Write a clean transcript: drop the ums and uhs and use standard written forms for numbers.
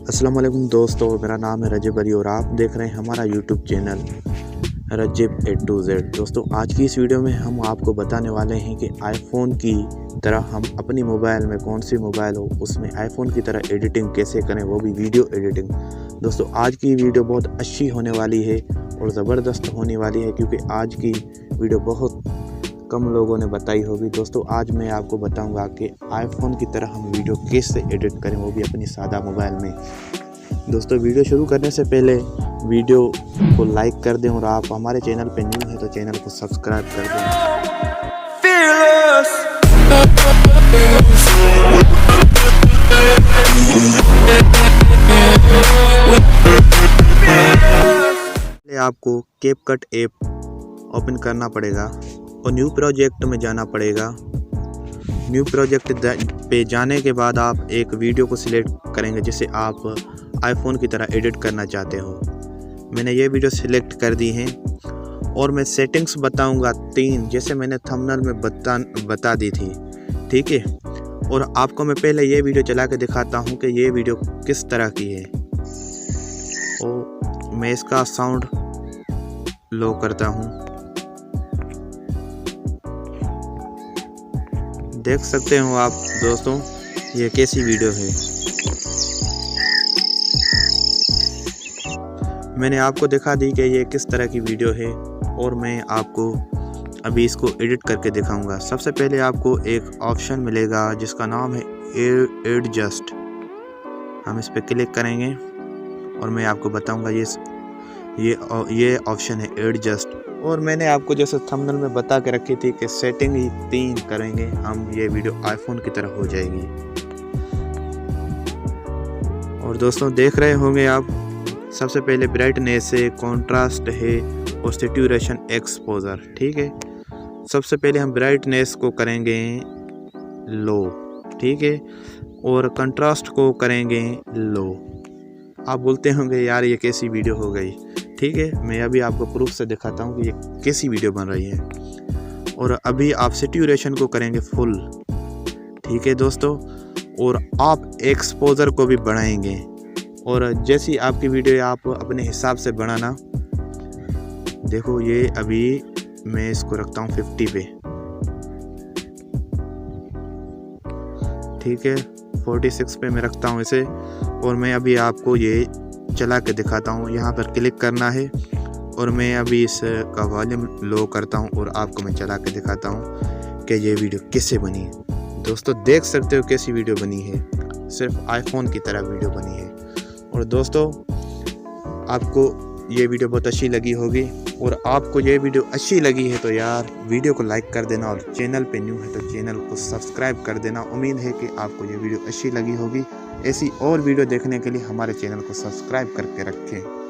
अस्सलाम वालेकुम दोस्तों, मेरा नाम है रजब अली और आप देख रहे हैं हमारा YouTube channel Rajab A to Z। दोस्तों, आज की इस वीडियो में हम आपको बताने वाले हैं कि आईफोन की तरह हम अपनी मोबाइल में, कौन सी मोबाइल हो उसमें आईफोन की तरह एडिटिंग कैसे करें, वो भी वीडियो एडिटिंग। दोस्तों, आज की वीडियो बहुत अच्छी होने वाली है और ज़बरदस्त होने वाली है क्योंकि आज की वीडियो बहुत कम लोगों ने बताई होगी। दोस्तों, आज मैं आपको बताऊंगा कि आईफोन की तरह हम वीडियो कैसे एडिट करें, वो भी अपनी सादा मोबाइल में। दोस्तों, वीडियो शुरू करने से पहले वीडियो को लाइक कर दें और आप हमारे चैनल पे न्यू हैं तो चैनल को सब्सक्राइब कर दें। पहले आपको कैपकट ऐप ओपन करना पड़ेगा और न्यू प्रोजेक्ट में जाना पड़ेगा। न्यू प्रोजेक्ट पे जाने के बाद आप एक वीडियो को सिलेक्ट करेंगे जिसे आप आईफोन की तरह एडिट करना चाहते हो। मैंने ये वीडियो सिलेक्ट कर दी है और मैं सेटिंग्स बताऊंगा 3, जैसे मैंने थंबनेल में बता दी थी, ठीक है। और आपको मैं पहले ये वीडियो चला के दिखाता हूँ कि ये वीडियो किस तरह की है। और मैं इसका साउंड लो करता हूँ, देख सकते हो आप दोस्तों ये कैसी वीडियो है। मैंने आपको दिखा दी कि ये किस तरह की वीडियो है और मैं आपको अभी इसको एडिट करके दिखाऊंगा। सबसे पहले आपको एक ऑप्शन मिलेगा जिसका नाम है एडजस्ट। हम इस पर क्लिक करेंगे और मैं आपको बताऊंगा ये ऑप्शन है एडजस्ट। और मैंने आपको जैसे थंबनेल में बता के रखी थी कि सेटिंग ही 3 करेंगे हम, ये वीडियो आईफोन की तरह हो जाएगी। और दोस्तों, देख रहे होंगे आप, सबसे पहले ब्राइटनेस है, कॉन्ट्रास्ट है और सैचुरेशन एक्सपोजर, ठीक है। सबसे पहले हम ब्राइटनेस को करेंगे लो, ठीक है, और कंट्रास्ट को करेंगे लो। आप बोलते होंगे यार ये कैसी वीडियो हो गई, ठीक है। मैं अभी आपको प्रूफ से दिखाता हूँ कि ये कैसी वीडियो बन रही है। और अभी आप सैचुरेशन को करेंगे फुल, ठीक है दोस्तों। और आप एक्सपोजर को भी बढ़ाएंगे और जैसी आपकी वीडियो आप अपने हिसाब से बढ़ाना। देखो, ये अभी मैं इसको रखता हूँ 50 पे, ठीक है। 46 पे मैं रखता हूँ इसे और मैं अभी आपको ये चला के दिखाता हूँ। यहाँ पर क्लिक करना है और मैं अभी इसका वॉल्यूम लो करता हूँ और आपको मैं चला के दिखाता हूँ कि ये वीडियो कैसे बनी है। दोस्तों, देख सकते हो कैसी वीडियो बनी है, सिर्फ आईफोन की तरह वीडियो बनी है। और दोस्तों, आपको ये वीडियो बहुत अच्छी लगी होगी और आपको ये वीडियो अच्छी लगी है तो यार वीडियो को लाइक कर देना और चैनल पे न्यू है तो चैनल को सब्सक्राइब कर देना। उम्मीद है कि आपको ये वीडियो अच्छी लगी होगी। ऐसी और वीडियो देखने के लिए हमारे चैनल को सब्सक्राइब करके रखें।